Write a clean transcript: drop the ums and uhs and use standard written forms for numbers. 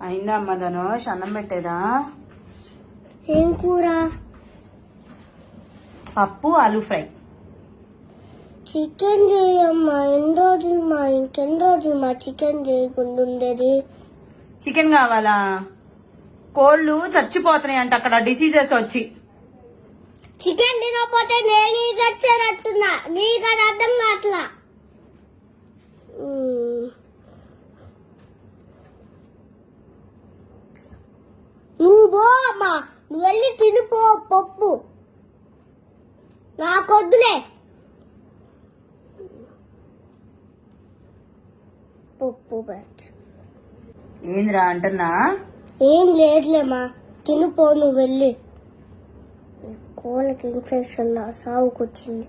అయిందా అమ్మ ధనుష్? అన్నం పెట్టేదా? ఏం కూర? పప్పు ఆలూ ఫ్రై. చికెన్ చేయమ్మా. ఎన్ని రోజులు మా ఇంకెన్ని రోజులు మా చికెన్ చేయకుండా ఉండేది? చికెన్ కావాలా? కోళ్ళు చచ్చిపోతున్నాయి అంట అక్కడ డిసీజెస్ వచ్చి. చికెన్ తినకపోతే నేను చచ్చేటట్టున్నా. నీకు అది అర్థం కావట్లా. నువ్వు పో అమ్మా. నువ్వు వెళ్ళి తినిపో పప్పు. నాకొద్దులే పప్పు. ఏందిరా అంటున్నా? ఏం లేదులేమ్మా, తినిపో నువ్వు వెళ్ళి. కోళ్ళకి ఇన్ఫెక్షన్ నా సాగుకొచ్చింది.